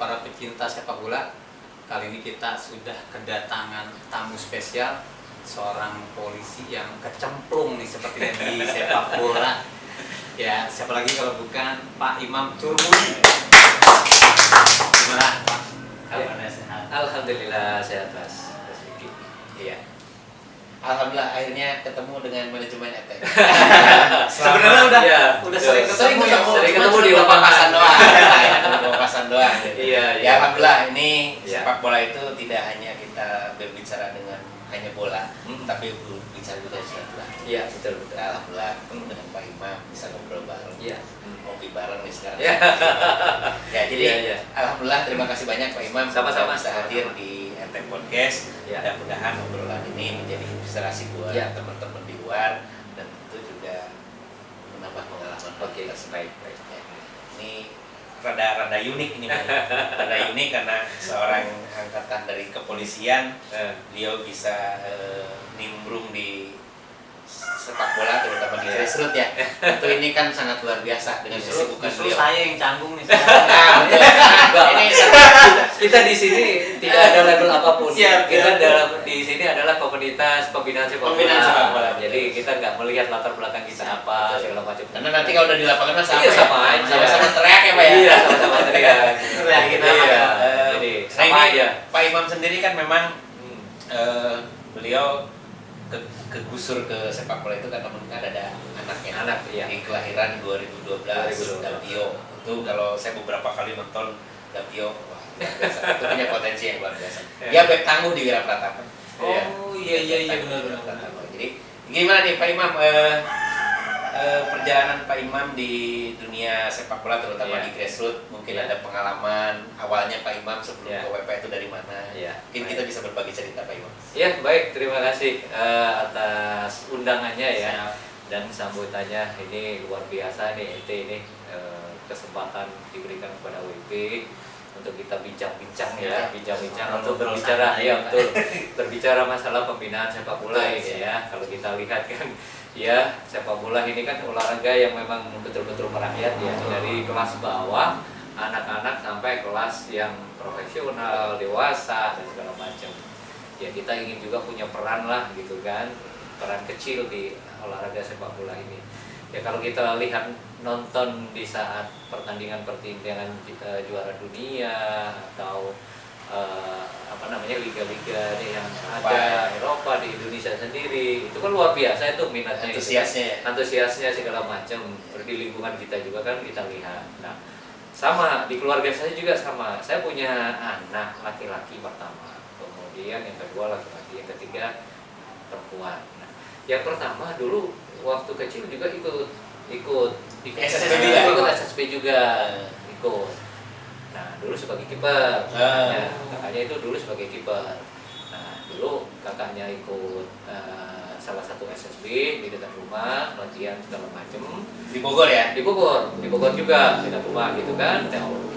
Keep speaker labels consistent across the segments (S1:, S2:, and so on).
S1: para pecinta sepak bola. Kali ini kita sudah kedatangan tamu spesial, seorang polisi yang kecemplung nih sepertinya di sepak bola. Ya, siapa lagi kalau bukan Pak Imam Turmudi. Gimana Pak? Kabarnya sehat?
S2: Alhamdulillah sehat Mas.
S1: Iya.
S3: Alhamdulillah akhirnya ketemu dengan manajemen ETEK.
S1: Sebenarnya udah sering
S3: ketemu
S2: di
S3: papasan doang. Papasan doang.
S2: Iya.
S3: Ya alhamdulillah ini
S2: Iya.
S3: sepak bola itu tidak hanya kita berbicara dengan hanya bola, tapi berbicara juga silaturahmi.
S2: Iya, betul.
S3: Alhamdullah ketemu dengan Pak Imam bisa ngobrol bareng.
S2: Iya.
S3: Ngopi bareng nih sekarang.
S2: Iya.
S3: Ya jadi
S2: Iya.
S3: alhamdulillah terima kasih banyak Pak Imam
S2: Sama-sama.
S3: bisa hadir di ETEK Podcast.
S2: Iya.
S3: Mudah-mudahan obrolan ini menjadi inspirasi buat
S2: Iya.
S3: teman-teman di luar dan tentu juga menambah pengalaman.
S2: Oke, baik.
S3: Ya. Ini rada unik ini, Pak. Rada unik karena seorang angkatan dari kepolisian, beliau bisa nimbrung di sepak bola terutama di grassroots ya. Tentu ini kan sangat luar biasa dengan kesibukan
S1: Justru
S3: beliau.
S1: saya yang canggung nih.
S3: Ini
S2: Kita di sini tidak ada label apapun.
S1: Siap,
S2: Kita
S1: siap.
S2: di sini adalah komunitas pembinaan sepak
S3: Pembinaan sepak bola.
S2: Jadi kita nggak melihat latar belakang kita apa segala macam.
S3: karena nanti kalau udah di lapangan mah sama
S2: Iya,
S3: ya.
S2: sama aja.
S3: Sama-sama teriak ya Pak ya.
S2: Iya, sama-sama teriak.
S3: Teriakin
S2: Iya.
S3: apa ya.
S2: Jadi
S3: Nah,
S2: sama
S3: ini
S2: aja.
S3: Pak Imam sendiri kan memang beliau kegusur ke sepak bola itu karena mungkin ada anaknya.
S2: Anak, iya.
S3: Di kelahiran 2012 Davio. Itu kalau saya beberapa kali nonton Davio, wah, luar biasa. Itu punya potensi yang luar biasa. Dia bek tangguh di Wira Pratama.
S1: Oh iya benar.
S3: Jadi gimana nih Pak Imam perjalanan Pak Imam di dunia sepak bola terutama
S2: Iya.
S3: di grassroots mungkin
S2: Iya.
S3: ada pengalaman awalnya Pak Imam sebelum
S2: Iya.
S3: ke WP itu dari mana?
S2: Iya.
S3: Mungkin kita bisa berbagi cerita Pak Imam.
S2: Ya, baik. Terima kasih atas undangannya ya. Dan sambutannya ini luar biasa nih, ini kesempatan diberikan kepada WP untuk kita bincang-bincang ya, bincang-bincang untuk
S1: Ngobrol
S2: berbicara
S1: santai,
S2: ya
S1: Pak.
S2: betul, berbicara masalah pembinaan sepak bola
S3: Betul,
S2: ini ya. Kalau kita lihat kan ya sepak bola ini kan olahraga yang memang betul-betul merakyat ya, dari kelas bawah anak-anak sampai kelas yang profesional, dewasa dan segala macam. Ya kita ingin juga punya peran lah gitu kan, peran kecil di olahraga sepak bola ini. Ya kalau kita lihat nonton di saat pertandingan juara dunia atau liga-liga nih yang ada Eropa di Indonesia sendiri, itu kan luar biasa itu minatnya, antusiasnya segala macam. Di lingkungan kita juga kan kita lihat. Nah, sama di keluarga saya juga sama. Saya punya anak laki-laki pertama, kemudian yang kedua laki-laki, yang ketiga perempuan. Nah, yang pertama dulu waktu kecil juga ikut SSB juga ikut. Nah dulu sebagai kiper, kakaknya itu dulu sebagai kiper. Nah dulu kakaknya ikut salah satu SSB di dekat rumah, latihan segala macem.
S3: Di Bogor ya?
S2: Di Bogor juga dekat rumah gitu kan.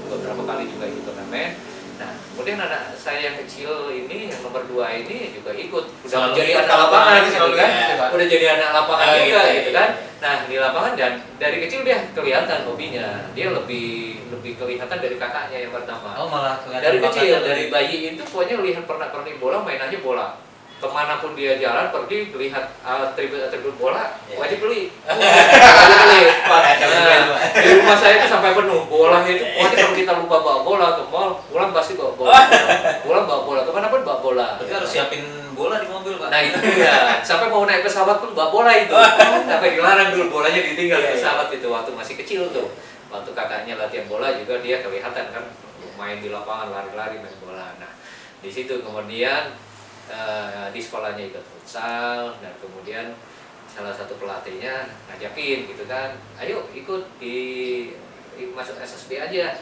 S2: Beberapa kali juga ikut turnamen. Nah, kemudian anak saya yang kecil ini, yang nomor 2 ini juga ikut. Udah jadi anak lapangan gitu kan. Udah jadi anak lapangan juga gitu kan. Nah, di lapangan dan dari kecil dia kelihatan hobinya. Dia lebih kelihatan dari kakaknya yang pertama.
S1: Oh malah kelihatan
S2: Dari kecil,
S1: bakatnya
S2: dari bayi itu pokoknya lihat pernik bola, mainannya bola. Kemanapun dia jalan pergi lihat atribut bola, wajib beli. Di rumah saya itu sampai penuh bola itu. Pokoknya kalau kita lupa bawa bola ke mall, pulang pasti bawa bola. Pulang bawa bola, kemanapun bawa bola.
S1: Berarti harus siapin bola di mobil Pak.
S2: Nah itu dia. Sampai mau naik pesawat pun bawa bola itu. Sampai dilarang dulu, bolanya ditinggal di pesawat itu waktu masih kecil tuh. Waktu kakaknya latihan bola juga dia kelihatan kan main di lapangan lari-lari main bola. Nah di situ kemudian di sekolahnya ikut futsal dan kemudian salah satu pelatihnya ngajakin gitu kan, ayo ikut masuk SSB aja.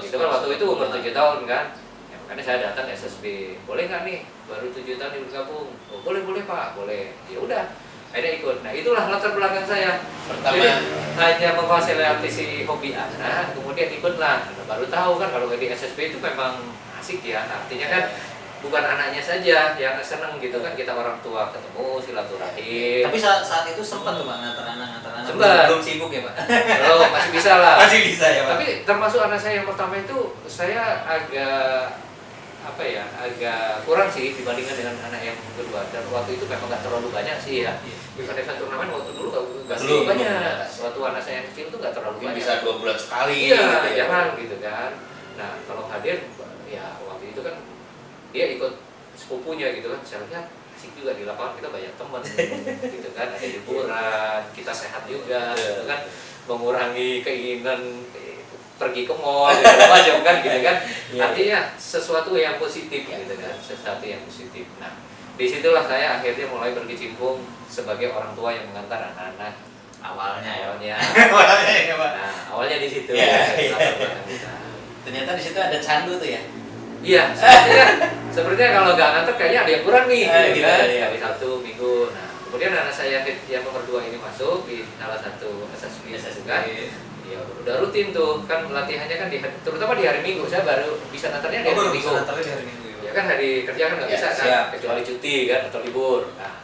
S2: Itu kan waktu itu umur 7 tahun kan. Ya, makanya saya datang SSB. Boleh nggak nih? Baru 7 tahun bergabung. Oh, boleh Pak, boleh. Ya udah. Akhirnya ikut. Nah itulah latar belakang saya. Jadi hanya memfasilitasi hobi anak, kemudian ikutlah. Nah, baru tahu kan kalau di SSB itu memang asik ya. Artinya kan bukan anaknya saja yang seneng gitu kan, kita orang tua ketemu silaturahim.
S1: Tapi saat itu sempat tuh Pak ngantar anak.
S2: Sempat.
S1: Belum sibuk ya Pak?
S2: Oh, masih bisa lah.
S1: Masih bisa ya Pak?
S2: Tapi termasuk anak saya yang pertama itu saya agak agak kurang sih dibandingkan dengan anak yang kedua. Dan waktu itu memang nggak terlalu banyak sih ya. Event-event turnamen waktu dulu nggak terlalu banyak. Waktu anak saya yang kecil tuh nggak terlalu
S3: Mungkin
S2: banyak.
S3: bisa 2 bulan sekali.
S2: Iya,
S3: gitu ya.
S2: jarang gitu kan. Nah, kalau hadir ya waktu itu kan dia ikut sepupunya gitu kan. Saya lihat asik juga di lapangan, kita banyak teman gitu kan, ada hiburan, kita sehat juga gitu kan, mengurangi keinginan pergi ke mall gitu macam kan gitu kan. Artinya sesuatu yang positif gitu kan, sesuatu yang positif. Nah, disitulah saya akhirnya mulai berkecimpung sebagai orang tua yang mengantar anak-anak
S1: Awalnya ya.
S2: awalnya.
S1: ya Pak.
S2: Nah, awalnya di situ.
S1: Iya, iya.
S2: latar belakang kita.
S1: Ternyata di situ ada candu tuh ya.
S2: Iya, sepertinya kalau nggak nganter kayaknya ada yang kurang nih, gitu kan?
S1: iya.
S2: Hari Sabtu, Minggu. Nah, kemudian anak saya yang nomor 2 ini masuk di salah satu SSB kan. Ya udah rutin tuh kan latihannya kan terutama di hari Minggu. Saya baru bisa nganternya di hari Minggu.
S1: Nganternya di hari Minggu ya.
S2: Ya kan hari kerja kan nggak
S3: Ya,
S2: bisa kan,
S3: siap.
S2: kecuali cuti kan atau libur. Nah,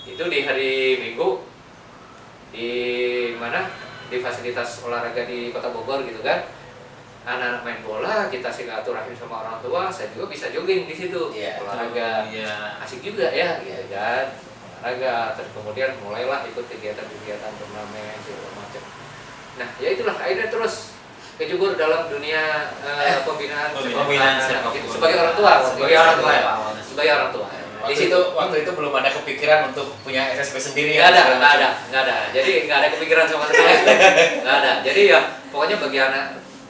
S2: itu di hari Minggu di mana? Di fasilitas olahraga di Kota Bogor gitu kan. Anak-anak main bola, kita silaturahim sama orang tua, saya juga bisa jogging di situ,
S3: Iya.
S2: olahraga,
S1: Iya.
S2: asik juga ya, gitu kan, olahraga. Terus kemudian mulailah ikut kegiatan-kegiatan turnamen segala macam. Nah, ya itulah akhirnya terus kejebur dalam dunia pembinaan sepak bola.
S1: bola.
S2: Sebagai orang tua,
S1: Sebagai orang tua ya Pak.
S2: sebagai orang tua. Di situ
S3: Waktu itu belum ada kepikiran untuk punya SSB sendiri.
S2: nggak
S3: ya, segala macam.
S2: ada. Jadi nggak ada kepikiran sama sekali, nggak ada. Jadi ya pokoknya bagi anak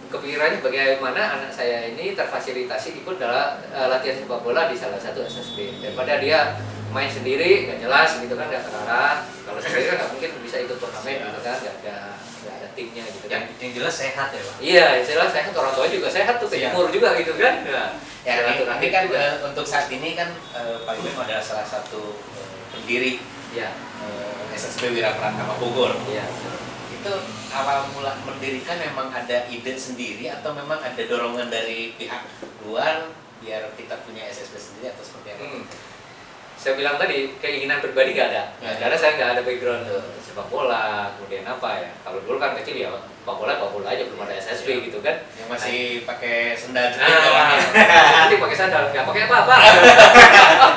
S2: kepikirannya bagaimana anak saya ini terfasilitasi ikut dalam latihan sepak bola di salah satu SSB, daripada dia main sendiri nggak jelas gitu kan, nggak terarah. Kalau sendiri kan nggak mungkin bisa ikut turnamen gitu kan, nggak ada timnya gitu kan.
S1: Yang jelas sehat ya Pak.
S2: Iya, istilah sehat, orang tua juga sehat tuh,
S1: Siap.
S2: umur juga gitu kan. Nah,
S3: Ya,
S2: silaturahmi
S3: ini kan
S2: juga.
S3: untuk saat ini kan Pak Ibem adalah salah satu pendiri
S2: Iya,
S3: SSB Wira Pratama Bogor.
S2: iya.
S3: Itu awal mula mendirikan memang ada ide sendiri atau memang ada dorongan dari pihak luar biar kita punya SSB sendiri atau seperti apa?
S2: Saya bilang tadi keinginan pribadi nggak ada,
S3: Ya.
S2: karena saya nggak ada background sepak bola, kemudian apa ya? Kalau dulu kan kecil ya sepak bola aja, belum ada SSB gitu kan.
S3: Yang masih pakai sendal jepit
S2: Nah,
S3: kawannya.
S2: nanti pakai sandal, nggak pakai apa-apa.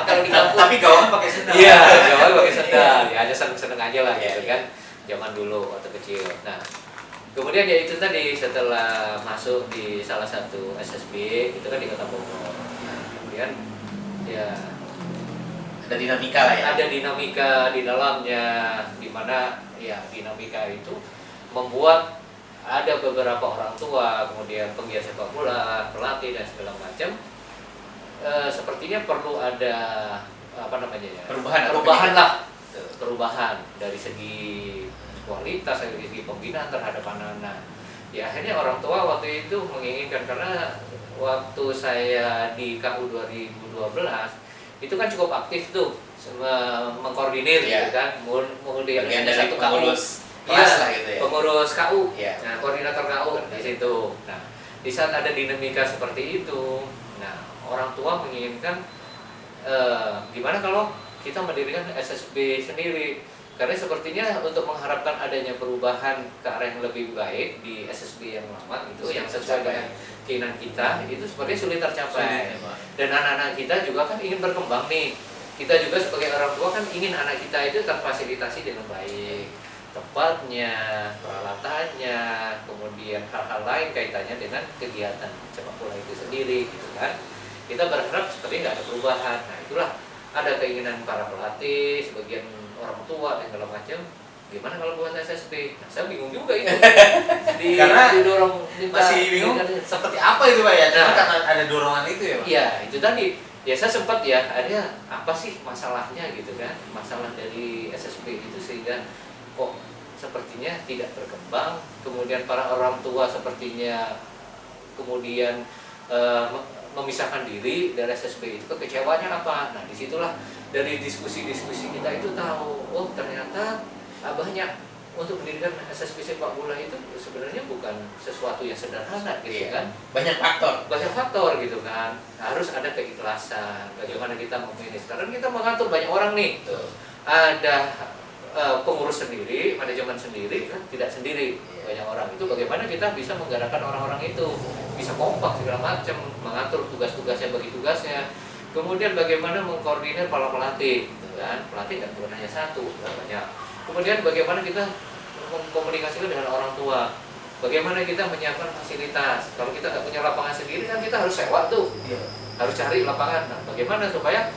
S2: Kalau di kampus,
S1: Tapi gawang pakai sendal.
S2: iya, jauh pakai sandal, ya hanya seneng-seneng aja lah gitu
S3: Iya,
S2: kan. Zaman dulu waktu kecil. Nah, kemudian ya itu tadi setelah masuk di salah satu SSB itu kan di Kota Bogor. Nah, kemudian ya
S3: Ada dinamika lah ya.
S2: ada dinamika di dalamnya, di mana ya dinamika itu membuat ada beberapa orang tua, kemudian penggiat sepak bola, pelatih dan segala macam, sepertinya perlu ada apa namanya ya,
S3: Perubahan
S2: lah, perubahan dari segi kualitas, dari segi pembinaan terhadap anak-anak. Ya akhirnya orang tua waktu itu menginginkan, karena waktu saya di KU 2012 itu kan cukup aktif tuh mengkoordinir
S3: Iya.
S2: gitu kan, kemudian
S3: Bagian
S2: ada
S3: dari
S2: satu KU,
S3: pengurus kelas
S2: iya,
S3: lah gitu ya.
S2: pengurus KU,
S3: Iya.
S2: nah koordinator KU di situ. Nah, di saat ada dinamika seperti itu, nah orang tua menginginkan gimana kalau kita mendirikan SSB sendiri, karena sepertinya untuk mengharapkan adanya perubahan ke arah yang lebih baik di SSB yang lama itu yang sesuai dengan keinginan kita itu sepertinya sulit tercapai. Dan anak-anak kita juga kan ingin berkembang nih. Kita juga sebagai orang tua kan ingin anak kita itu terfasilitasi dengan baik, tempatnya, peralatannya, kemudian hal-hal lain kaitannya dengan kegiatan sepak bola itu sendiri gitu kan. Kita berharap seperti nggak ada perubahan. Nah itulah ada keinginan para pelatih, sebagian orang tua dan segala macam. Gimana kalau buat SSB? Nah, saya bingung juga itu.
S1: Karena
S2: didorong
S1: Masih bingung seperti apa itu Pak ya? Cuma
S2: Nah.
S1: karena ada dorongan itu ya Pak.
S2: Iya, itu tadi. Ya saya sempat ya, ada apa sih masalahnya gitu kan? Masalah dari SSB itu sehingga kok sepertinya tidak berkembang. Kemudian para orang tua sepertinya kemudian memisahkan diri dari SSB itu, kekecewaannya apa? Nah disitulah dari diskusi-diskusi kita itu tahu, oh ternyata abahnya untuk mendirikan SSB sepak bola itu sebenarnya bukan sesuatu yang sederhana gitu
S3: Iya.
S2: kan.
S3: Banyak faktor.
S2: Banyak faktor gitu kan. Harus ada keikhlasan, bagaimana kita memanage. Karena kita mengatur banyak orang nih.
S3: Betul.
S2: Ada pengurus sendiri, manajemen sendiri kan tidak sendiri,
S3: Iya.
S2: banyak orang. Itu bagaimana kita bisa menggerakkan orang-orang itu, bisa kompak segala macam, mengatur tugas-tugasnya, bagi tugasnya. Kemudian bagaimana mengkoordinir para pelatih, gitu kan? Pelatih kan bukan hanya satu, kan banyak. Kemudian bagaimana kita mengkomunikasikan dengan orang tua. Bagaimana kita menyiapkan fasilitas. Kalau kita nggak punya lapangan sendiri kan kita harus sewa tuh,
S3: Iya.
S2: harus cari lapangan. Nah, bagaimana supaya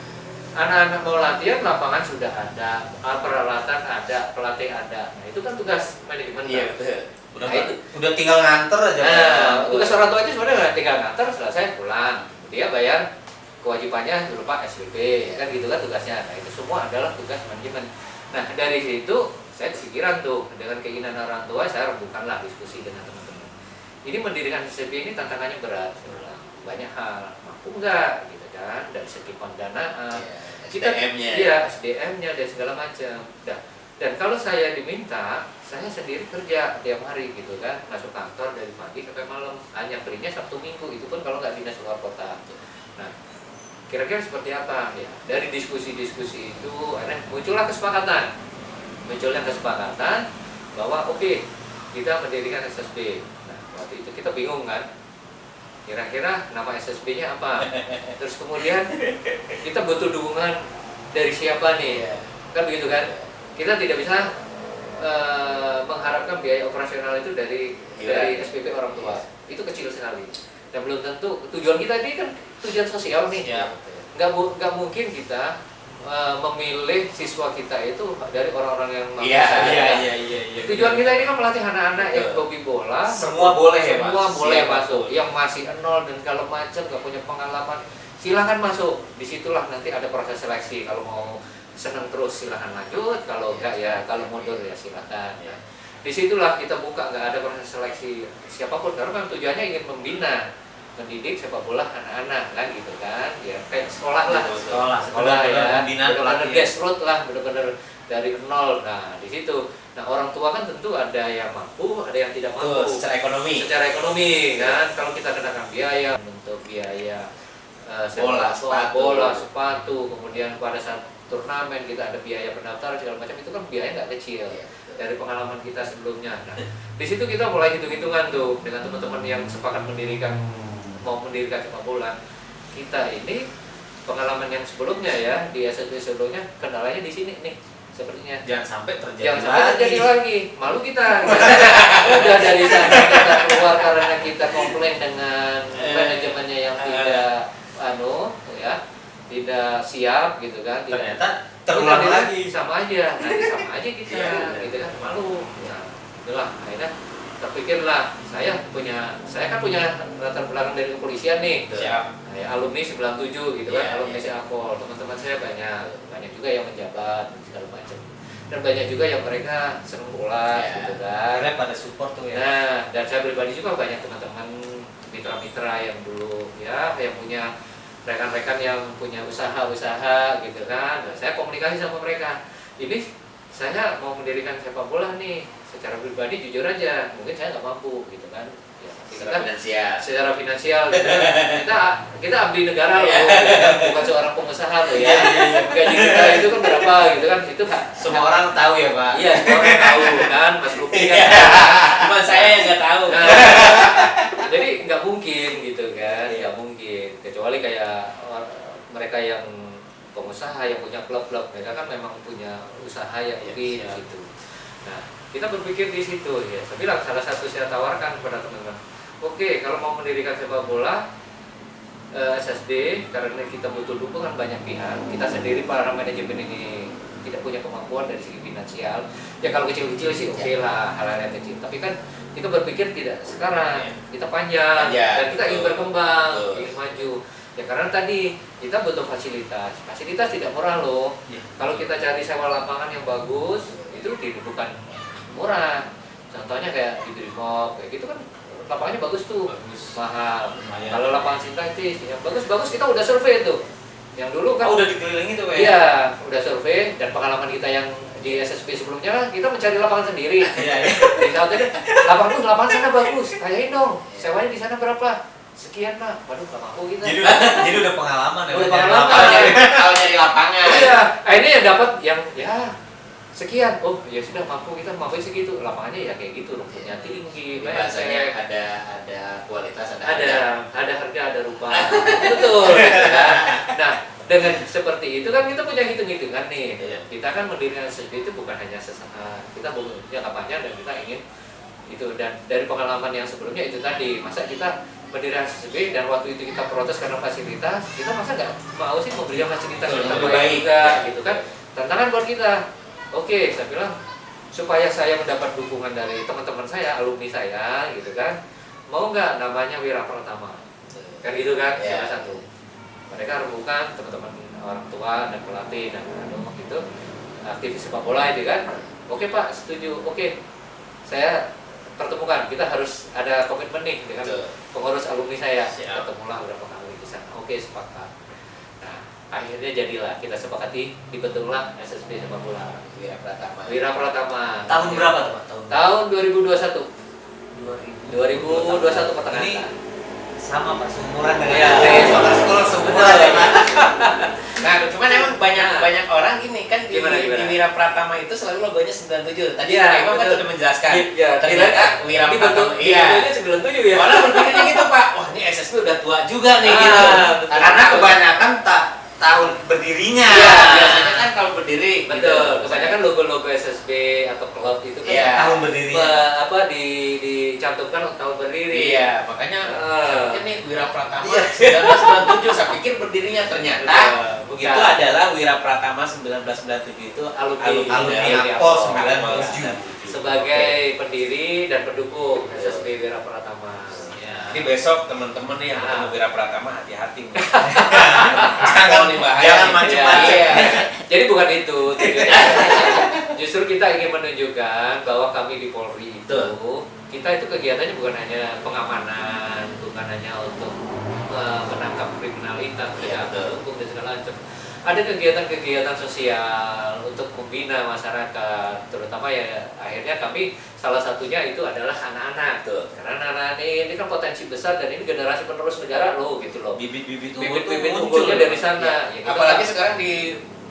S2: anak-anak mau latihan, lapangan sudah ada, peralatan ada, pelatih ada. Nah itu kan tugas manajemen.
S3: Iya, betul. Udah,
S2: Nah, itu.
S3: udah tinggal nganter aja.
S2: Nah, tugas orang tua itu sebenarnya tinggal ngantar, selesai pulang. Dia bayar kewajibannya berupa SPP, kan gitu kan tugasnya. Nah itu semua adalah tugas manajemen. Nah dari situ saya kepikiran tuh dengan keinginan orang tua, saya bukanlah diskusi dengan teman-teman. Ini mendirikan SPP ini tantangannya berat, saya bilang. Banyak hal, mampu enggak gitu kan, dari segi pendanaan. Kita
S3: SDM-nya.
S2: iya, SDM-nya dan segala macam. Dan kalau saya diminta, saya sendiri kerja tiap hari gitu kan, masuk kantor dari pagi sampai malam, hanya free-nya Sabtu Minggu, itu pun kalau nggak dinas luar kota. Nah, kira-kira seperti apa ya? Dari diskusi-diskusi itu, akhirnya muncullah kesepakatan, bahwa oke, kita mendirikan SSB. Nah, waktu itu kita bingung kan, kira-kira nama SSB-nya apa? Terus kemudian kita butuh dukungan dari siapa nih? Kan begitu kan? Kita tidak bisa mengharapkan biaya operasional itu dari SPP orang tua. Itu kecil sekali. Dan belum tentu tujuan kita ini kan tujuan sosial nih. Nggak mungkin kita memilih siswa kita itu dari orang-orang yang mampu saja.
S1: Iya.
S2: Tujuan kita ini kan melatih anak-anak yang hobi bola.
S1: Semua boleh ya, Pak?
S2: Semua boleh
S1: Siap.
S2: masuk. Yang masih nol dan kalau macam nggak punya pengalaman, silahkan masuk. Disitulah nanti ada proses seleksi. Kalau mau senang terus silahkan lanjut. Kalau enggak ya, kalau mundur ya silahkan. Nah, disitulah kita buka, nggak ada proses seleksi siapapun. Karena kan tujuannya ingin membina, mendidik sepak bola anak-anak kan gitu kan, ya kayak sekolah lah, sekolah ya, benar-benar grassroots lah, benar-benar dari nol. Nah di situ, nah orang tua kan tentu ada yang mampu, ada yang tidak mampu.
S3: Secara ekonomi
S2: Kan, kalau kita kenakan biaya untuk biaya
S3: bola,
S2: sepatu, kemudian pada saat turnamen kita ada biaya pendaftaran segala macam, itu kan biaya nggak kecil. Dari pengalaman kita sebelumnya. Nah di situ kita mulai hitung-hitungan tuh dengan teman-teman yang sepakat mau mendirikan sepak bola. Kita ini pengalaman yang sebelumnya ya, di SSB sebelumnya kendalanya di sini nih sepertinya.
S1: Jangan sampai terjadi
S2: lagi. Malu kita. Udah dari sana kita keluar karena kita komplain dengan manajemennya yang tidak tidak siap gitu kan.
S1: Ternyata terulang lagi.
S2: Sama aja. Nanti sama aja kita gitu kan, malu. Nah, itulah akhirnya terpikirlah, saya kan punya latar belakang dari kepolisian nih.
S3: Siap.
S2: Nah, ya, alumni 97 gitu kan, alumni
S3: Iya.
S2: Seakol. Teman-teman saya banyak juga yang menjabat dan segala macam. Dan banyak juga yang mereka senang bola gitu kan.
S1: Akhirnya pada support tuh ya.
S2: Nah, dan saya pribadi juga banyak teman-teman mitra-mitra yang dulu ya, yang punya rekan-rekan yang punya usaha-usaha gitu kan. Nah, saya komunikasi sama mereka. Ini saya mau mendirikan sepak bola nih, secara pribadi jujur aja, mungkin saya nggak mampu gitu kan. Ya, secara finansial gitu kan. kita abdi negara loh, gitu kan. Bukan seorang pengusaha loh ya. Gaji kita itu kan berapa gitu kan, itu
S1: Semua orang tahu ya Pak.
S2: Iya, semua orang tahu kan, Mas Luki kan.
S3: Cuma saya yang nggak tahu.
S2: Nah, jadi nggak mungkin gitu kan, nggak mungkin. Kecuali kayak mereka yang pengusaha yang punya klub-klub, mereka kan memang punya usaha yang lebih di situ. Nah, kita berpikir di situ ya. Saya bilang salah satu saya tawarkan kepada teman-teman. Oke, kalau mau mendirikan sepak bola SSB, karena kita butuh dukungan banyak pihak. Kita sendiri para manajemen ini tidak punya kemampuan dari segi finansial. Ya kalau kecil-kecil sih oke lah, hal-hal yang kecil. Tapi kan kita berpikir tidak sekarang, kita panjang dan kita ingin berkembang, ingin maju. Ya karena tadi kita butuh fasilitas. Fasilitas tidak murah loh. Kalau kita cari sewa lapangan yang bagus, itu bukan murah. Contohnya kayak di Brimob, kayak gitu kan lapangannya bagus tuh, mahal. Kalau lapangan sintetis yang bagus-bagus kita udah survei tuh. Yang dulu kan
S3: udah dikelilingi tuh Pak.
S2: iya, udah survei dan pengalaman kita yang di SSB sebelumnya kita mencari lapangan sendiri.
S3: Iya.
S2: Di saat itu lapangan sana bagus, kayain dong, sewanya di sana berapa? Sekian Pak, waduh gak mampu kita.
S3: Jadi udah pengalaman ya.
S2: Udah
S3: Pak?
S2: pengalaman.
S1: Kalau nyari lapangan.
S2: Iya, akhirnya yang dapat yang ya sekian. Oh ya sudah mampu kita mampu segitu. Lapangannya ya kayak gitu, rumputnya tinggi,
S1: Bahasanya
S2: becek.
S1: ada kualitas, ada
S2: Ada harga, ada rupa. Betul. Gitu kan? Nah, dengan seperti itu kan kita punya hitung-hitungan nih.
S1: Iya.
S2: Kita kan mendirikan SSB itu bukan hanya sesaat. Kita punya kampanye dan kita ingin itu, dan dari pengalaman yang sebelumnya itu tadi, masa kita mendirikan SSB dan waktu itu kita protes karena fasilitas, kita masa nggak mau sih memberikan fasilitas yang
S3: lebih
S2: terbaik
S3: baik
S2: juga, gitu kan? Tantangan buat kita. Oke, saya bilang supaya saya mendapat dukungan dari teman-teman saya, alumni saya, gitu kan? Mau nggak namanya Wira Pratama? Kan gitu kan?
S1: Iya.
S2: Salah satu. Mereka rembukan teman-teman orang tua dan pelatih dan gitu, aktivis sepak bola itu kan. Oke Pak, setuju. Oke, saya pertemukan, kita harus ada komitmen nih dengan
S1: Betul.
S2: pengurus alumni saya.
S1: Siap.
S2: Ketemulah beberapa kali di sana. Oke, sepakat. Nah, akhirnya jadilah kita sepakati dibentuklah SSB sepak bola
S1: Wira Pratama.
S2: Wira Pratama.
S3: Tahun berapa tuh Pak?
S2: Tahun 2021.
S3: 2021
S2: 2021 pertengahan.
S3: Ini sama Pak, seumuran dengan
S2: Iya.
S1: Solar school semua ya Pak. Nah, cuman emang banyak orang gini kan di
S2: Gimana?
S1: Wira Pratama itu selalu logonya 97. Tadi
S2: Iya,
S1: Pak Imam kan
S2: betul.
S1: sudah menjelaskan.
S2: Ya,
S1: Ternyata Wira Pratama. Iya.
S2: Iya. 97 ya.
S1: Orang berpikirnya gitu Pak. Wah, ini SSB udah tua juga nih gitu.
S2: Betul.
S1: Karena kebanyakan tahun berdirinya.
S2: Iya.
S1: Biasanya kan kalau berdiri.
S2: Betul. Kebanyakan logo-logo SSB atau klub itu kan
S1: Iya.
S3: tahun berdiri.
S2: dicantumkan untuk tahun berdiri.
S1: Iya, makanya saya pikir nih Wira Pratama
S3: Iya.
S1: 1997, saya pikir berdirinya ternyata
S2: Bukan.
S3: Itu adalah Wira Pratama 1997 itu
S2: Alumni
S3: Apol
S2: Apol
S3: 97.
S2: sebagai pendiri dan pendukung SSB Wira Pratama.
S3: Jadi besok teman-teman nih yang ketemu Wira Pratama hati-hati.
S1: jangan dibahas.
S3: Jangan macem-macem.
S2: Iya. Jadi bukan itu tujuannya. Justru kita ingin menunjukkan bahwa kami di Polri itu,
S1: Betul.
S2: kita itu kegiatannya bukan hanya pengamanan, bukan hanya untuk menangkap kriminalitas,
S1: Iya,
S2: menegakkan
S1: betul.
S2: hukum dan segala macam. Ada kegiatan-kegiatan sosial untuk membina masyarakat, terutama ya akhirnya kami salah satunya itu adalah anak-anak.
S1: Betul.
S2: Karena anak-anak ini kan potensi besar dan ini generasi penerus negara loh gitu loh.
S3: Bibit-bibit
S2: Bibit-bibit
S3: muncul
S2: unggulnya dari sana. Ya, kita
S1: Apalagi
S2: tak-
S1: sekarang di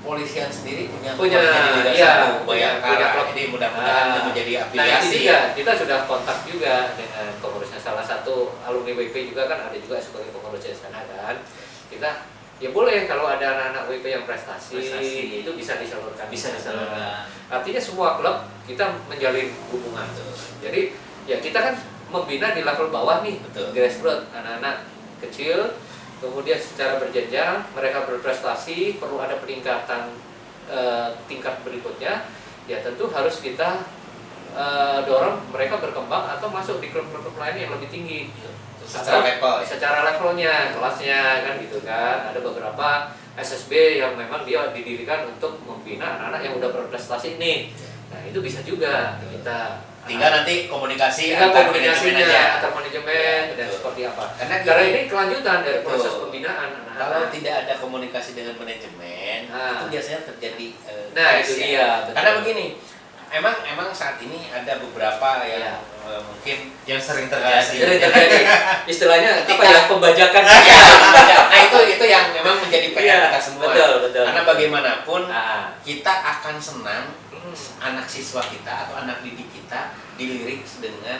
S1: polisian sendiri punya
S2: Punya,
S1: Liga
S2: iya,
S1: 1
S2: punya
S1: Bayangkara.
S2: klub.
S1: Jadi mudah-mudahan itu
S2: Nah,
S1: menjadi
S2: Nah
S1: afiliasi.
S2: itu juga kita sudah kontak juga dengan pengurusnya, salah satu alumni WP juga kan ada juga sebagai pengurus di sana kan. Kita ya boleh kalau ada anak-anak WP yang prestasi, itu bisa disalurkan.
S3: Bisa disalurkan.
S2: Artinya semua klub kita menjalin hubungan. Jadi ya kita kan membina di level bawah nih,
S1: Betul.
S2: grassroots, anak-anak kecil, kemudian secara berjenjang mereka berprestasi, perlu ada peningkatan tingkat berikutnya, ya tentu harus kita dorong mereka berkembang atau masuk di klub-klub lain yang lebih tinggi.
S1: Secara level.
S2: Secara levelnya, kelasnya kan gitu kan. Ada beberapa SSB yang memang dia didirikan untuk membina anak-anak yang udah berprestasi ini. Nah itu bisa juga kita
S1: Tinggal nanti komunikasi
S2: tinggal
S1: antar
S2: komunikasinya
S1: manajemen aja.
S2: antar manajemen
S1: Ya,
S2: dan
S1: betul.
S2: seperti apa.
S1: Karena
S2: ini kelanjutan dari
S1: Betul.
S2: proses pembinaan anak-anak.
S1: Kalau tidak ada komunikasi dengan manajemen,
S2: Nah.
S1: itu biasanya terjadi
S2: Nah,
S1: clash
S2: itu
S1: ya.
S2: dia, betul.
S1: Karena begini, emang saat ini ada beberapa yang
S2: Ya.
S1: mungkin
S3: Yang sering
S2: Jadi
S3: terjadi.
S2: terjadi istilahnya apa
S1: Ketika-
S2: ya, pembajakan.
S1: ya, nah itu yang memang menjadi PR
S2: Iya,
S1: kita semua.
S2: betul.
S1: Karena bagaimanapun
S2: Nah,
S1: kita akan senang
S2: hmm,
S1: anak siswa kita atau anak didik kita dilirik dengan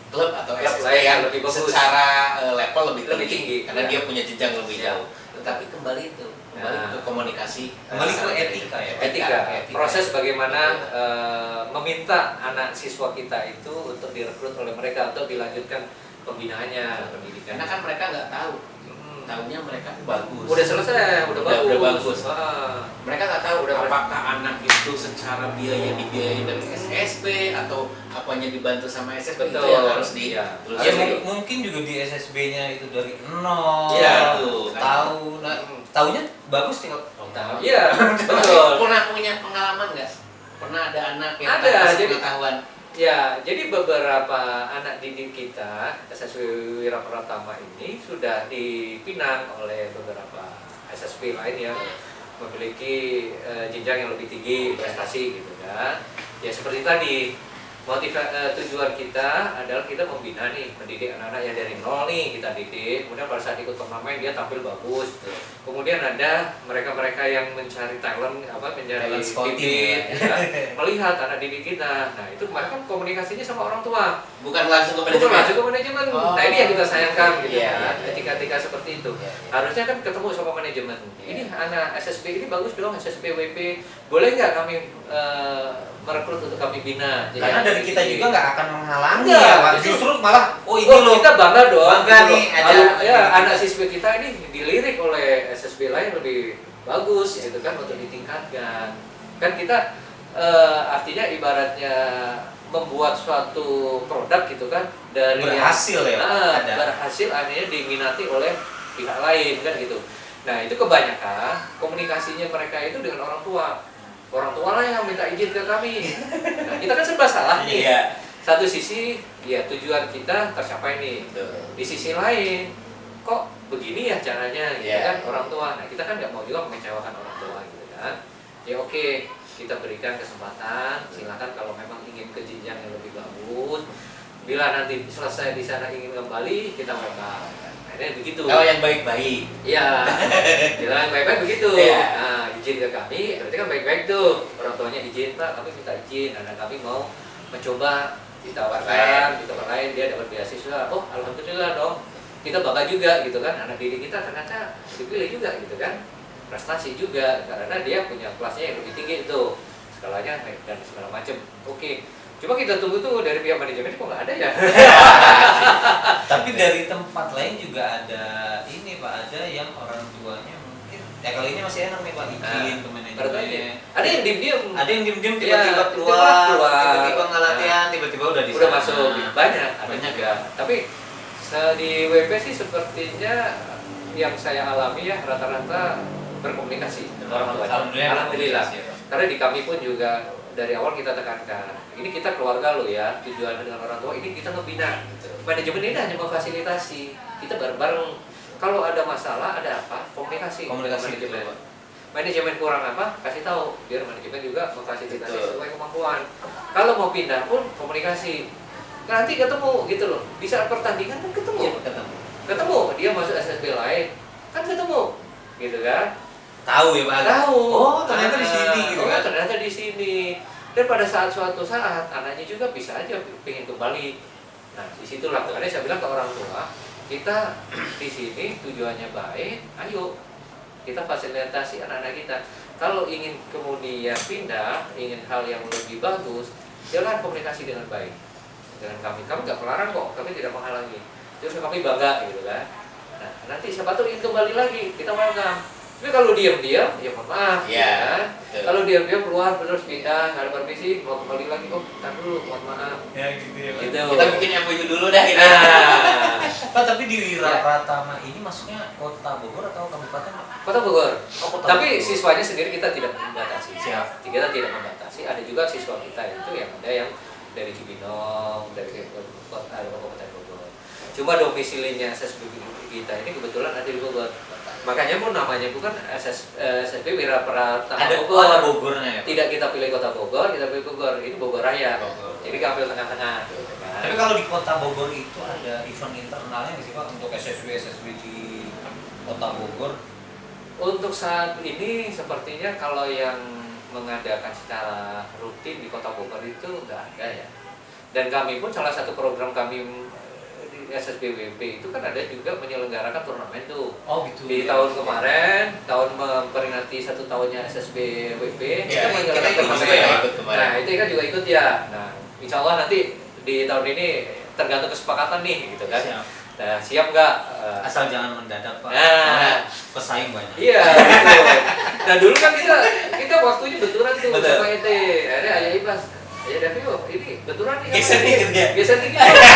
S1: klub atau
S2: Klub
S1: SSB
S2: lain yang
S1: yang
S2: lebih bagus.
S1: secara level lebih
S2: Lebih tinggi,
S1: karena
S2: ya.
S1: dia punya jenjang lebih
S2: Ya.
S1: jauh. Tetapi kembali
S2: Nah.
S1: ke komunikasi,
S3: Kembali ke
S1: sama
S3: etika ya.
S2: etika. Proses bagaimana
S1: Betul.
S2: meminta anak siswa kita itu untuk direkrut oleh mereka atau dilanjutkan pembinaannya, pendidikan.
S1: Karena kan mereka nggak tahu,
S2: Hmm.
S1: tahunya mereka bagus.
S2: Udah selesai, udah bagus.
S1: Udah bagus.
S2: Ah.
S1: Mereka nggak tahu
S2: Udah
S1: apakah anak itu secara biaya dibiayai dari SSB atau apanya dibantu sama SSB itu
S2: Betul.
S1: yang harus
S2: Iya.
S1: ditelusuri.
S3: Ya mungkin juga di SSB-nya itu dari nol.
S1: Iya, tuh.
S3: Tahu, nah, taunya bagus tinggal tahu.
S2: Iya, betul.
S1: Pernah punya pengalaman nggak? Pernah ada anak yang
S2: Ada,
S1: tanpa
S2: jadi-
S1: pengetahuan?
S2: Ya, jadi beberapa anak didik kita SSW Wira Pratama ini sudah dipinang oleh beberapa SSB lain yang memiliki jenjang yang lebih tinggi prestasi gitu kan. Ya seperti tadi, tujuan kita adalah kita membina nih, mendidik anak-anak yang dari nol nih kita didik, kemudian pada saat ikut turnamen dia tampil bagus. Kemudian ada mereka-mereka yang mencari talent, mencari
S1: Talent scouting,
S2: bibit, ya, melihat anak didik kita. Nah itu mereka kan komunikasinya sama orang tua,
S3: Bukan langsung ke
S2: bukan
S3: manajemen.
S2: langsung ke manajemen. Nah ini yang kita sayangkan gitu
S3: Iya,
S2: kan,
S3: iya.
S2: etika-etika seperti itu.
S3: Iya, iya.
S2: Harusnya kan ketemu sama manajemen.
S3: Iya.
S2: Ini anak SSB ini bagus dong, SSB WP, boleh nggak kami merekrut untuk kami bina?
S1: Karena dari kita juga nggak akan menghalangi
S2: Enggak,
S1: ya, Pak.
S2: itu-
S1: Justru malah ini
S2: Oh,
S1: loh.
S2: kita bangga dong.
S1: Bangga
S2: gitu
S1: nih,
S2: loh.
S1: ada-
S2: Lalu, ya anak siswi kita ini dilirik oleh SSB lain lebih bagus gitu kan untuk ditingkatkan. Kan kita artinya ibaratnya membuat suatu produk gitu kan dari
S1: Berhasil ya, Pak, ada.
S2: berhasil akhirnya diminati oleh pihak lain kan gitu. Nah itu kebanyakan komunikasinya mereka itu dengan orang tua. Orang tua lah yang minta izin ke kami. Nah, kita kan serba salah nih.
S3: Iya.
S2: Satu sisi ya tujuan kita tercapai nih.
S3: Betul.
S2: Di sisi lain kok begini ya caranya gitu
S3: Iya.
S2: kan orang tua. Nah kita kan nggak mau juga mengecewakan orang tua gitu kan. Ya oke, kita berikan kesempatan. Silakan kalau memang ingin ke jenjang yang lebih bagus. Bila nanti selesai di sana ingin kembali, kita welcome. Akhirnya begitu.
S3: Oh yang baik-baik.
S2: Iya, bilang baik-baik begitu.
S3: Iya.
S2: Nah, izin ke kami, berarti kan baik-baik tuh. Orang tuanya izin, Pak, kami minta izin. Anak kami mau mencoba ditawarkan, lain dia dapat beasiswa. Oh, alhamdulillah dong. Kita bangga juga gitu kan. Anak didik kita ternyata dipilih juga gitu kan. Prestasi juga karena dia punya kelasnya yang lebih tinggi itu. Skalanya dan segala macam. Oke. Cuma kita tunggu tuh dari pihak manajemen kok nggak ada ya.
S1: Tapi dari tempat lain juga ada ini Pak, ada yang orang tuanya mungkin ya kali ini masih enak nih Pak izin ke manajemennya.
S2: Ada yang diem-diem.
S1: Ada yang diem-diem
S2: Iya,
S1: tiba-tiba
S2: tiba-tiba
S1: keluar,
S2: keluar.
S1: tiba-tiba nggak latihan, tiba-tiba udah di
S2: Udah
S1: sana.
S2: masuk banyak, ada
S1: Banyak
S2: juga. Tapi di WP sih sepertinya yang saya alami ya rata-rata berkomunikasi dengan orang tua. Alhamdulillah. Karena di kami pun juga dari awal kita tekankan, ini kita keluarga lo ya, tujuan dengan orang tua ini kita ngebina. Manajemen ini hanya memfasilitasi, kita bareng-bareng. Kalau ada masalah, ada apa, komunikasi.
S1: Komunikasi
S2: dengan manajemen.
S1: itu, Pak.
S2: Manajemen kurang apa, kasih tahu, biar manajemen juga memfasilitasi
S3: Betul.
S2: sesuai kemampuan. Kalau mau pindah pun komunikasi. Nanti ketemu gitu loh, bisa pertandingan kan ketemu.
S1: Iya, ketemu.
S2: Ketemu, dia masuk SSB lain, kan ketemu, gitu kan?
S1: Tahu ya Pak.
S2: Tahu.
S1: Oh, ternyata di sini gitu
S2: Oh,
S1: kan.
S2: ternyata di sini. Dan pada suatu saat anaknya juga bisa aja pengen kembali. Nah, disitulah makanya saya bilang ke orang tua, kita di sini tujuannya baik, ayo kita fasilitasi anak-anak kita. Kalau ingin kemudian pindah, ingin hal yang lebih bagus, jalan komunikasi dengan baik dengan kami. Kami nggak melarang kok, kami tidak menghalangi. Terus kami bangga gitu kan. Nah, nanti siapa tahu ingin kembali lagi, kita welcome. Tapi kalau diam-diam, ya mohon maaf,
S3: Iya,
S2: ya kan?
S3: betul.
S2: Kalau diam-diam keluar terus pindah, nggak ada permisi, mau kembali lagi, oh, ntar dulu, mohon maaf.
S1: Ya gitu ya Pak.
S2: Gitu.
S3: Kita bikin MOU dulu dah kita.
S2: Nah,
S1: Pak, tapi di
S2: Ya.
S1: Pratama ini masuknya kota Bogor atau kabupaten Pak?
S2: Kota Bogor.
S1: Oh, Kota
S2: Tapi
S1: Bogor.
S2: siswanya sendiri kita tidak membatasi.
S1: Siap.
S2: Kita tidak membatasi. Ada juga siswa kita itu yang ada yang dari Cibinong, dari Kabupaten Bogor. Cuma domisilinya SSB kita ini kebetulan ada di Bogor. Makanya pun namanya bukan SSB Wira Pratama
S1: Ada
S2: Bogor.
S1: ada Bogornya ya Pak?
S2: Tidak kita pilih kota Bogor, kita pilih Bogor. Ini Bogor Raya.
S1: Bogor.
S2: Jadi kita ambil tengah-tengah. Gitu kan.
S1: Tapi kalau di kota Bogor itu ada event internalnya nggak sih Pak untuk SSB di kota Bogor?
S2: Untuk saat ini sepertinya kalau yang mengadakan secara rutin di Kota Bogor itu nggak ada ya. Dan kami pun salah satu program kami di SSBWP itu kan ada juga menyelenggarakan turnamen tuh.
S1: Oh gitu.
S2: Di tahun kemarin, tahun memperingati 1 tahunnya SSBWP,
S3: Ya,
S2: kita menyelenggarakan
S3: kita ikut
S2: turnamen.
S3: juga ya, ikut kemarin.
S2: Nah itu kan juga ikut ya. Nah insya Allah nanti di tahun ini tergantung kesepakatan nih gitu kan.
S1: Siap.
S2: Nah siap nggak?
S1: Asal jangan mendadak Pak.
S2: Nah.
S1: Karena pesaing banyak.
S2: Iya, betul. Nah dulu kan kita waktunya benturan tuh
S1: Betul.
S2: sama ET. Akhirnya Ayah Ibas, Ayah Davio, ini benturan nih.
S3: Geser
S2: sama
S3: dikit
S2: ET.
S3: ya?
S2: Geser dikit. Akhirnya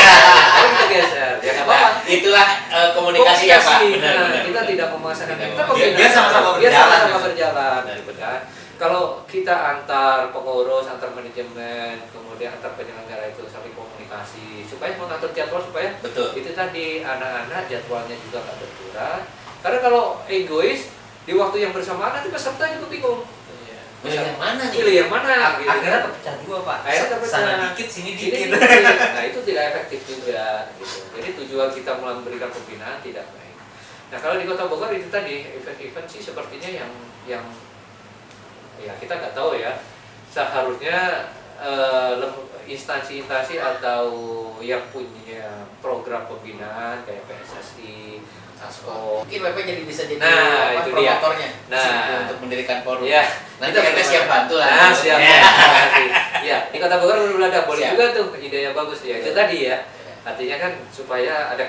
S2: kita geser. Ya nggak apa-apa.
S3: Nah, itulah komunikasi ya Pak.
S2: Nah,
S3: Benar.
S2: kita tidak memaksakan.
S3: Tidak
S2: Kita
S3: memaksakan.
S1: Biar sama-sama
S2: Biar
S1: berjalan,
S2: sama-sama
S1: ya.
S2: berjalan.
S3: Benar.
S2: Gitu kan. Kalau kita antar pengurus, antar manajemen, kemudian antar penyelenggara itu saling komunikasi supaya mengatur jadwal supaya
S3: Betul.
S2: itu tadi anak-anak jadwalnya juga nggak benturan. Karena kalau egois di waktu yang bersamaan nanti peserta juga bingung.
S3: Pilih yang mana nih?
S2: Pilih yang mana? Gitu.
S1: Akhirnya terpecah dua, Pak.
S2: Akhirnya terpecah.
S1: Sana dikit, sini dikit.
S2: Nah itu tidak efektif juga. Gitu. Jadi tujuan kita memberikan pembinaan tidak baik. Nah kalau di Kota Bogor itu tadi event-event sih sepertinya yang ya kita nggak tahu ya. Seharusnya instansi-instansi atau yang punya program pembinaan kayak PSSI, Sasko.
S1: Mungkin PP jadi bisa jadi
S2: Nah, itu dia.
S1: promotornya untuk mendirikan forum.
S2: Ya,
S1: Nanti kita siap bantu lah.
S2: Nah, siap.
S1: Ya.
S2: Ya, di Kota Bogor belum ada, boleh
S1: Siap.
S2: juga tuh ide yang bagus ya. Itu
S1: Betul.
S2: tadi ya. Artinya kan supaya ada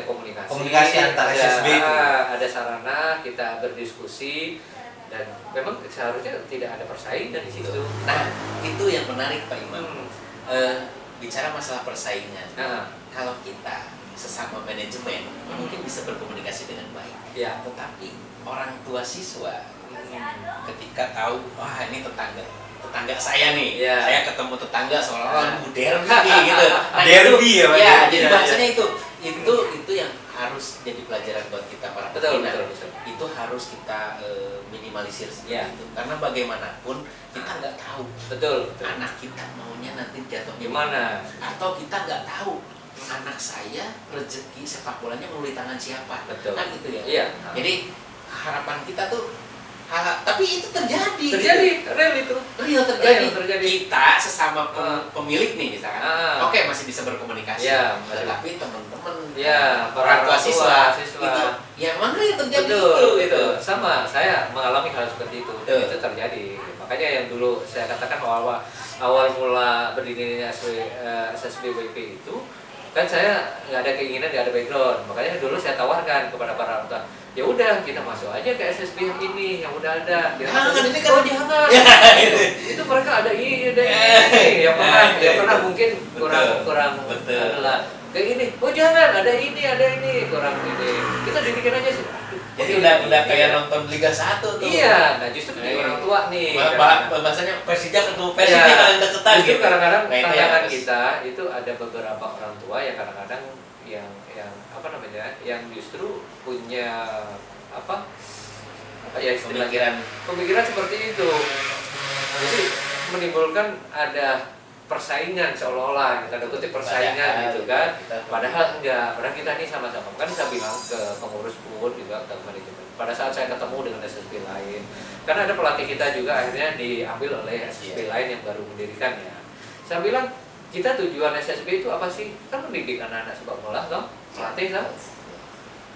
S2: komunikasi.
S1: Komunikasi antar SSB itu.
S2: Ada sarana kita berdiskusi dan memang seharusnya tidak ada persaingan di situ.
S1: Nah, itu yang menarik Pak Imam.
S2: Hmm.
S1: Bicara masalah persaingan.
S2: Nah,
S1: Kalau kita sesama manajemen mungkin bisa berkomunikasi dengan baik.
S2: ya.
S1: Tetapi orang tua siswa ketika tahu, wah ini tetangga saya nih,
S2: Ya.
S1: saya ketemu tetangga seolah-olah derby nih, gitu. Nah,
S3: Derby ya, Pak?
S1: ya,
S3: Ya,
S1: jadi
S3: ya,
S1: bahasanya itu yang harus jadi pelajaran buat kita para
S2: Betul,
S1: pembina.
S2: betul.
S1: Itu harus kita minimalisir seperti
S2: Ya.
S1: itu, karena bagaimanapun kita nggak tahu
S2: Betul.
S1: anak kita maunya nanti jatuhnya
S2: Gimana?
S1: atau kita nggak tahu anak saya rezeki sepak bolanya melalui tangan siapa.
S2: Betul.
S1: Kan gitu ya.
S2: Iya.
S1: Jadi harapan kita tuh tapi itu terjadi.
S2: Terjadi, real itu.
S1: Real terjadi.
S2: Real terjadi.
S1: Kita sesama pemilik nih misalkan.
S2: Ah.
S1: Oke, masih bisa berkomunikasi.
S2: Ya, masih.
S1: Tetapi teman-teman
S2: Ya,
S1: orang tua siswa
S2: siswa.
S1: itu yang mana yang terjadi
S2: Betul,
S1: itu.
S2: sama saya mengalami hal seperti itu.
S1: Betul.
S2: Itu terjadi. Makanya yang dulu saya katakan awal mula berdirinya SSBWP itu kan saya nggak ada keinginan, nggak ada background. Makanya dulu saya tawarkan kepada para orang tua, ya udah kita masuk aja ke SSB yang ini yang udah ada.
S1: Jangan, ini kan-
S2: oh jangan. Itu mereka ada ini, yang pernah mungkin kurang
S1: Betul.
S2: adalah kayak ini. Oh jangan, ada ini kurang ini. Kita dibikin aja sih.
S1: Jadi udah kayak nonton Liga 1 tuh.
S2: Iya, nah justru di orang tua nih.
S1: Bahasanya Persija ketemu
S2: Iya.
S1: Persija paling deketan
S2: Justru
S1: gitu.
S2: kadang-kadang
S1: Nah, itu yang
S2: tantangan
S1: harus-
S2: kita itu ada beberapa orang tua yang kadang-kadang yang apa namanya, yang justru punya apa ya istilahnya pemikiran seperti itu. Jadi menimbulkan ada persaingan seolah-olah kita kutip persaingan gitu kan. Padahal enggak, padahal kita ini sama-sama. Kan saya bilang ke pengurus PUN juga ke manajemen. Pada saat saya ketemu dengan SSB lain, karena ada pelatih kita juga akhirnya diambil oleh SSB lain yang baru mendirikannya. Saya bilang, kita tujuan SSB itu apa sih? Kan mendidik anak-anak sepak bola, toh? Pelatih, toh?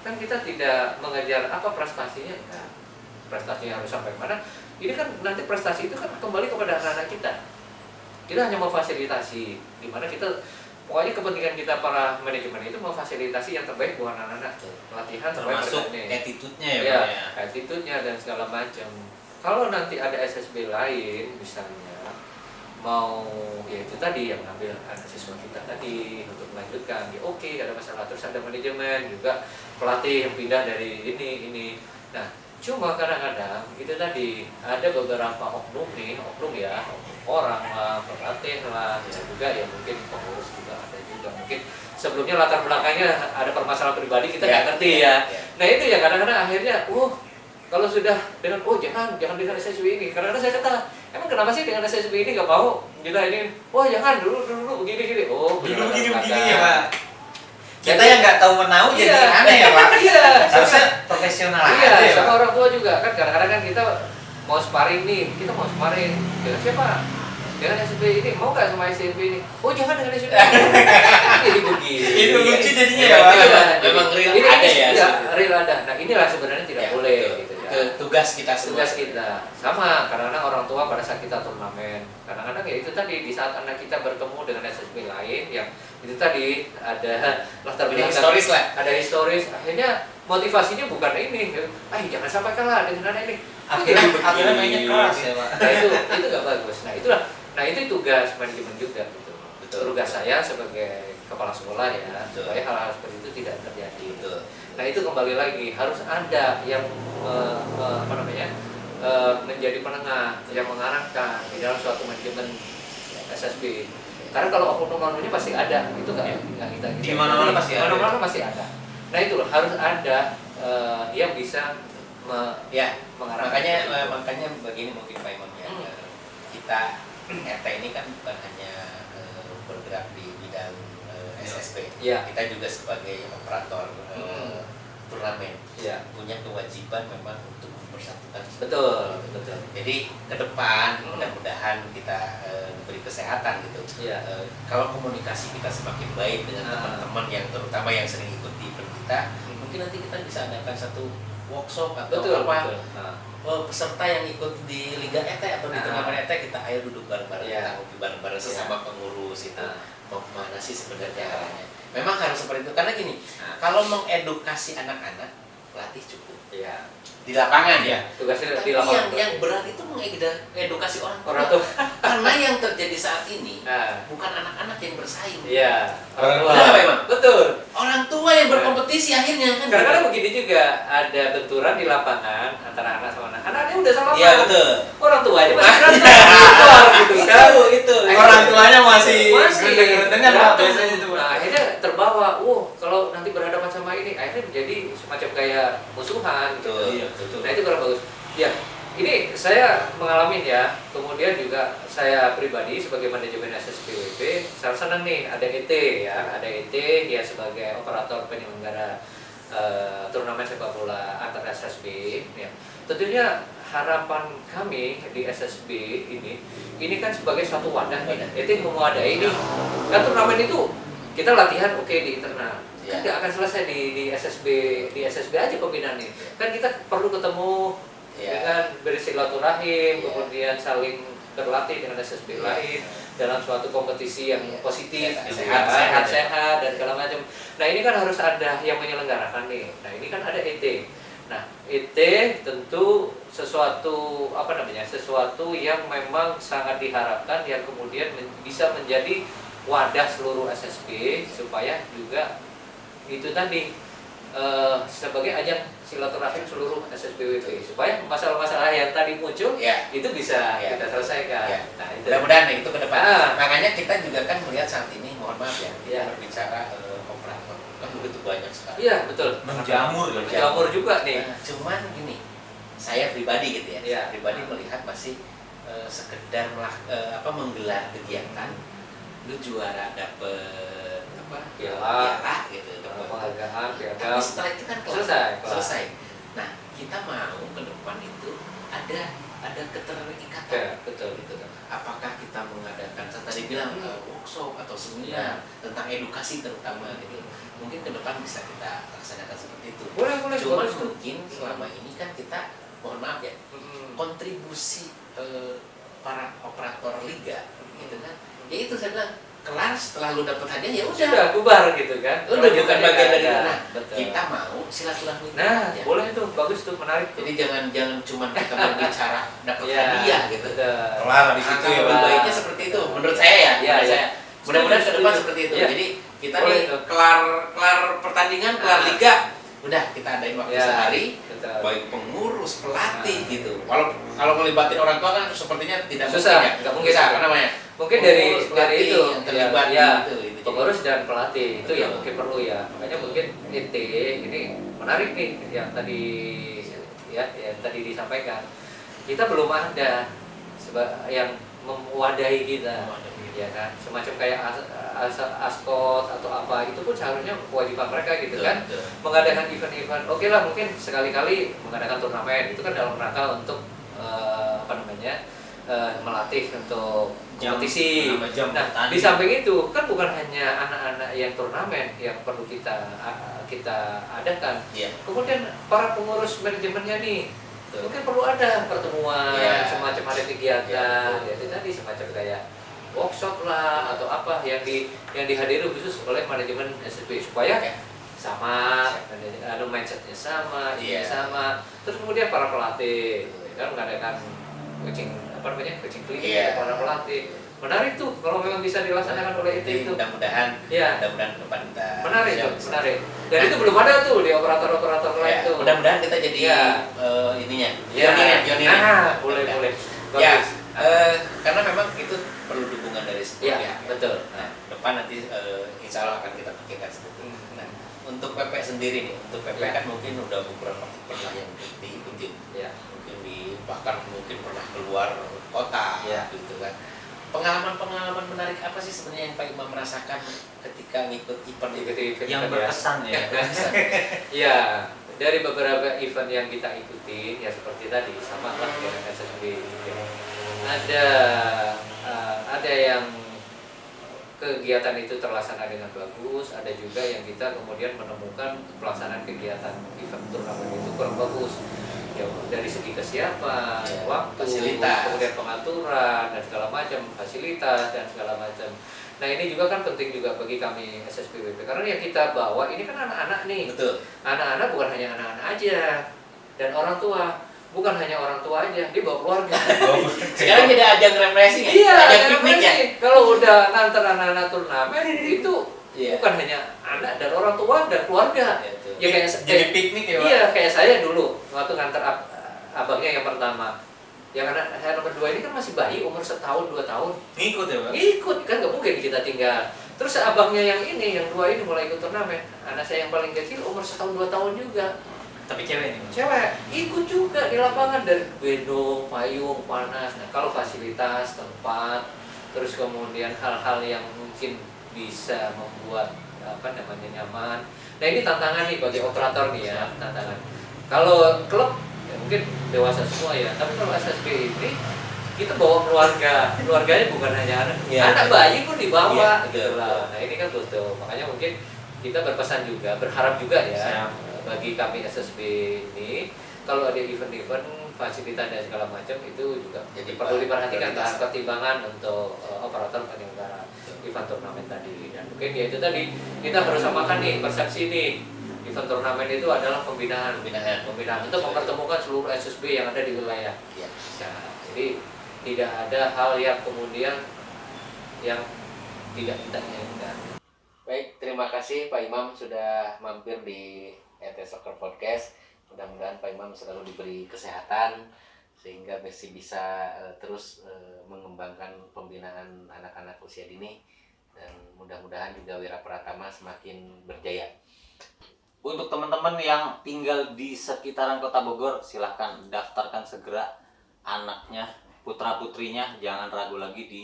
S2: Kan kita tidak mengejar apa prestasinya, enggak. Prestasinya harus sampai mana? Ini kan nanti prestasi itu kan kembali kepada anak-anak kita. Kita hanya memfasilitasi, di mana kita pokoknya kepentingan kita para manajemen itu memfasilitasi yang terbaik buat anak-anak, pelatihan
S1: termasuk
S2: terbaik
S1: attitude-nya ya,
S2: ya,
S1: Pak, ya.
S2: attitude-nya dan segala macam. Kalau nanti ada SSB lain misalnya mau ya itu tadi yang ngambil anak siswa kita tadi untuk melanjutkan, ya oke, ada masalah, terus ada manajemen juga pelatih yang pindah dari ini. Nah, cuma kadang-kadang itu tadi ada beberapa oknum ya, orang lah, pelatih lah, ya juga ya mungkin pengurus juga ada juga, mungkin sebelumnya latar belakangnya ada permasalahan pribadi kita nggak ngerti ya. Nah itu ya kadang-kadang akhirnya, kalau sudah dengan jangan dengan SSB ini, kadang-kadang saya kata, emang kenapa sih dengan SSB ini nggak mau kita ini, jangan dulu begini,
S1: begini ya Pak. Kita yang nggak tahu menau jadi aneh ya Pak.
S2: Iya,
S1: Harusnya profesional aja
S2: iya,
S1: ya,
S2: sama
S1: Pak.
S2: orang tua juga kan kadang-kadang kan kita mau sparring nih, kita mau sparring dengan siapa? Dengan SSB ini, mau nggak sama SSB ini? Oh jangan dengan SSB ini. Jadi begini.
S1: Itu lucu jadinya
S2: Iya,
S1: ya Pak.
S2: iya.
S1: Memang real
S2: Ini
S1: ada ya.
S2: iya, real ada. Nah inilah sebenarnya tidak
S1: Ya,
S2: boleh
S1: betul.
S2: gitu ya.
S1: Itu tugas kita semua.
S2: Tugas kita sama, kadang-kadang orang tua pada saat kita turnamen, kadang-kadang ya itu tadi di saat anak kita bertemu dengan SSB lain yang itu tadi ada latar belakang
S1: historis lah.
S2: ada historis, akhirnya motivasinya bukan ini, jangan sampai kalah dengan anak ini.
S1: Akhirnya mainnya keras ya Pak.
S2: Nah itu nggak bagus. Nah itu tugas manajemen juga gitu.
S1: Betul.
S2: Tugas saya sebagai kepala sekolah ya,
S1: Betul.
S2: supaya hal-hal seperti itu tidak terjadi.
S1: Betul.
S2: Nah itu kembali lagi harus ada yang menjadi penengah yang mengarahkan di dalam suatu manajemen SSB. Karena kalau oknum-oknumnya pasti ada, itu nggak kita
S1: Di mana-mana pasti ada.
S2: Mana-mana pasti ada. Nah itu loh, harus ada yang bisa
S3: Ya,
S2: mengarahkan
S3: makanya
S2: seperti itu.
S3: makanya begini mungkin Pak Imam ya. Kita RT ini kan bukan hanya bergerak di bidang SSB.
S2: Ya.
S3: Kita juga sebagai operator turnamen
S2: Ya.
S3: punya kewajiban memang untuk mempersatukan.
S2: Betul, betul.
S3: Jadi ke depan mudah-mudahan kita diberi kesehatan gitu.
S2: Iya.
S3: Kalau komunikasi kita semakin baik dengan teman-teman yang terutama yang sering ikut di event kita, mungkin nanti kita bisa adakan satu workshop atau
S2: Betul,
S3: apa.
S2: betul. Nah.
S3: Peserta yang ikut di Liga ET atau di turnamen ET, kita ayo duduk bareng-bareng,
S2: Iya.
S3: kita ngopi bareng-bareng sesama pengurus itu.
S2: Nah.
S3: Mau kemana sih sebenarnya arahnya? Memang harus seperti itu karena gini, kalau mengedukasi anak-anak, pelatih cukup
S2: Iya.
S3: di lapangan ya.
S2: Tugasnya
S3: Tapi
S2: di lapangan.
S3: yang berat itu mengedukasi orang
S2: Orang
S3: tua.
S2: tuh.
S3: Karena yang terjadi saat ini
S2: Nah.
S3: bukan anak-anak yang bersaing.
S2: Iya.
S3: Orang tua.
S2: Betul,
S3: Betul, Pak.
S2: betul.
S3: Orang tua yang berkompetisi akhirnya kan.
S2: Kadang-kadang begini juga, ada benturan di lapangan antara anak sama anak. Anaknya udah salaman.
S3: Iya betul.
S2: Orang tuanya masih berantem di luar gitu kan.
S3: Itu.
S1: Orang tuanya masih
S2: Masih
S1: gerendeng-gerendengan Pak,
S2: berantem.
S1: biasanya itu.
S2: Nah, akhirnya terbawa, kalau nanti berhadapan sama ini, akhirnya menjadi semacam kayak musuhan gitu.
S3: Betul. Iya, betul.
S2: Nah, itu kurang bagus. Ya, ini saya mengalami ya. Kemudian juga saya pribadi sebagai manajemen SSBWP, saya senang nih ada ET ya, ada ET ya sebagai operator penyelenggara turnamen sepak bola antar SSB ya. Tentunya harapan kami di SSB ini kan sebagai suatu wadah nih, ET mewadai ini. Kan turnamen itu kita latihan oke di internal. Kan nggak akan selesai di SSB aja pembinaan ini. Kan kita perlu ketemu dengan bersilaturahim, kemudian saling berlatih dengan SSB lain dalam suatu kompetisi yang positif, sehat dan segala macam. Nah ini kan harus ada yang menyelenggarakan nih. Nah ini kan ada ET. Nah ET tentu sesuatu sesuatu yang memang sangat diharapkan yang kemudian bisa menjadi wadah seluruh SSB supaya juga itu tadi sebagai ajang silaturahim seluruh SSBWP supaya masalah-masalah yang tadi muncul itu bisa kita selesaikan. Nah, itu.
S3: Mudah-mudahan itu ke depan. Makanya kita juga kan melihat saat ini, mohon maaf ya, berbicara operator kan begitu banyak sekali.
S2: Iya betul. Menjamur juga nih.
S3: Cuman gini, saya pribadi gitu ya,
S2: Iya.
S3: saya pribadi melihat masih sekedar menggelar kegiatan, lu juara dapet piala gitu,
S2: penghargaan,
S3: tapi setelah itu kan selesai. Nah, kita mau ke depan itu ada keterikatan.
S2: Ya, betul.
S3: Apakah kita mengadakan, saya tadi bilang workshop atau seminar tentang edukasi terutama gitu. Mungkin ke depan bisa kita laksanakan seperti itu.
S2: Boleh.
S3: Cuman mungkin selama ini kan kita, mohon maaf ya, kontribusi para operator liga gitu kan. Ya itu saya bilang, kelar setelah lu dapat hadiah ya udah
S2: bubar gitu kan.
S3: udah bukan bagian dari
S2: betul.
S3: kita mau silaturahmi.
S2: Nah, boleh tuh, bagus tuh, menarik.
S3: Jadi jangan cuma kita berbicara dapat hadiah gitu.
S1: Kelar habis itu ya,
S3: Lebih baiknya seperti itu menurut saya ya.
S2: Iya.
S3: Mudah-mudahan ke depan seperti itu.
S2: Iya.
S3: Jadi kita
S2: Boleh
S3: nih
S2: tuh.
S3: kelar pertandingan, kelar liga, udah kita adain waktu sehari.
S2: Betul.
S3: Baik pengurus, pelatih gitu. Kalau ngelibatin orang tua kan sepertinya tidak
S2: Susah,
S3: mungkin ya.
S2: nggak mungkin.
S3: Apa namanya?
S2: Mungkin
S3: Pengurus,
S2: dari
S3: pelatih
S2: itu
S3: yang terlibat itu.
S2: pengurus dan pelatih itu yang
S3: Betul.
S2: mungkin perlu ya. Makanya mungkin ET ini menarik nih yang tadi disampaikan. Kita belum ada yang mewadahi kita, ya kan? Semacam kayak askot atau apa itu pun seharusnya kewajiban mereka gitu kan. Mengadakan event-event, oke lah mungkin sekali-kali mengadakan turnamen itu kan dalam rangka untuk melatih untuk kompetisi. Nah, di samping itu kan bukan hanya anak-anak yang turnamen yang perlu kita adakan. Kemudian para pengurus manajemennya nih mungkin perlu ada pertemuan, semacam ada kegiatan, jadi tadi semacam kayak workshop lah atau apa yang dihadiri khusus oleh manajemen SSB supaya sama, mindsetnya sama, sama. Terus kemudian para pelatih kan mengadakan coaching klinik para pelatih. Menarik tuh kalau memang bisa dilaksanakan oleh itu.
S3: Mudah-mudahan ke depan kita
S2: menarik. Dan itu belum ada tuh di operator-operator lain tuh.
S3: Mudah-mudahan kita jadi ininya. Pionirnya.
S2: Boleh.
S3: Ya,
S2: Bagus.
S3: karena memang itu perlu dukungan dari semua pihak.
S2: Betul.
S3: Nah, depan nanti insya Allah akan kita pikirkan seperti itu. Nah, untuk PP sendiri nih, untuk PP kan mungkin udah beberapa pernah yang diikuti bukan mungkin pernah keluar kota
S1: Ya.
S3: gitu kan. Pengalaman-pengalaman menarik apa sih sebenarnya yang Pak Imam merasakan ketika ngikut event itu?
S2: Event-event
S1: Yang
S2: ya.
S1: berkesan ya. Berkesan.
S2: Ya, dari beberapa event yang kita ikutin ya seperti tadi sama lah dengan SSB. Ya. Ada yang kegiatan itu terlaksana dengan bagus, ada juga yang kita kemudian menemukan pelaksanaan kegiatan event turnamen itu kurang bagus. Ya, dari segi kesiapan,
S3: Ya,
S2: waktu,
S3: fasilitas,
S2: kemudian pengaturan dan segala macam, fasilitas dan segala macam. Nah, ini juga kan penting juga bagi kami SSPWP karena yang kita bawa ini kan anak-anak nih.
S3: Betul.
S2: Anak-anak bukan hanya anak-anak aja dan orang tua, bukan hanya orang tua aja, dia bawa keluarga.
S3: Sekarang jadi ajang refreshing ya?
S2: Iya,
S3: Ajang
S2: karena
S3: piknik ya?
S2: sih, kalau udah nganter anak-anak turnamen itu
S3: Iya.
S2: bukan hanya anak dan orang tua dan keluarga.
S3: Iya, tuh.
S2: Ya kayak
S3: Jadi piknik ya, Pak?
S2: Iya, kayak saya dulu waktu nganter abangnya yang pertama. Yang anak saya nomor 2 ini kan masih bayi umur 1 tahun 2 tahun.
S3: Ngikut ya, Pak?
S2: Ikut kan nggak mungkin kita tinggal. Terus abangnya yang ini, yang 2 ini mulai ikut turnamen. Anak saya yang paling kecil umur 1 tahun 2 tahun juga.
S1: Tapi cewek nih.
S2: Cewek ikut juga di lapangan dari gendong, payung, panas. Nah, kalau fasilitas, tempat, terus kemudian hal-hal yang mungkin bisa membuat nyaman. Nah, ini tantangan nih bagi operator nih ya, tantangan. Kalau klub ya mungkin dewasa semua ya, tapi kalau SSB ini kita bawa keluarganya bukan hanya anak,
S3: Ya,
S2: anak bayi pun dibawa
S3: ya,
S2: gitu lah. Nah, ini kan butuh, makanya mungkin kita berpesan juga, berharap juga ya.
S3: Siap.
S2: Bagi kami SSB ini kalau ada event-event fasilitas dan segala macam itu juga
S3: Jadi
S2: perlu diperhatikan
S3: prioritas.
S2: bahan pertimbangan untuk operator penyelenggara event turnamen tadi. Dan mungkin ya itu tadi kita harus samakan nih persepsi nih, event turnamen itu adalah pembinaan untuk mempertemukan seluruh SSB yang ada di wilayah.
S3: Ya.
S2: Nah, jadi tidak ada hal yang kemudian yang tidak kita inginkan. Baik, terima kasih Pak Imam sudah mampir di ET Soccer Podcast. Mudah-mudahan Pak Imam selalu diberi kesehatan sehingga masih bisa terus mengembangkan pembinaan anak-anak usia dini dan mudah-mudahan juga Wira Pratama semakin berjaya.
S1: Untuk teman-teman yang tinggal di sekitaran Kota Bogor, silahkan daftarkan segera anaknya, putra-putrinya, jangan ragu lagi di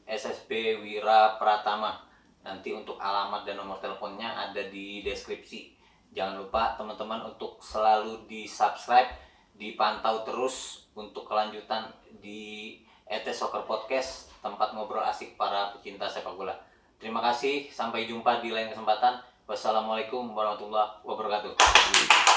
S1: SSB Wira Pratama. Nanti untuk alamat dan nomor teleponnya ada di deskripsi. Jangan lupa teman-teman untuk selalu di-subscribe, dipantau terus untuk kelanjutan di ET Soccer Podcast, tempat ngobrol asik para pecinta sepak bola. Terima kasih, sampai jumpa di lain kesempatan. Wassalamualaikum warahmatullahi wabarakatuh.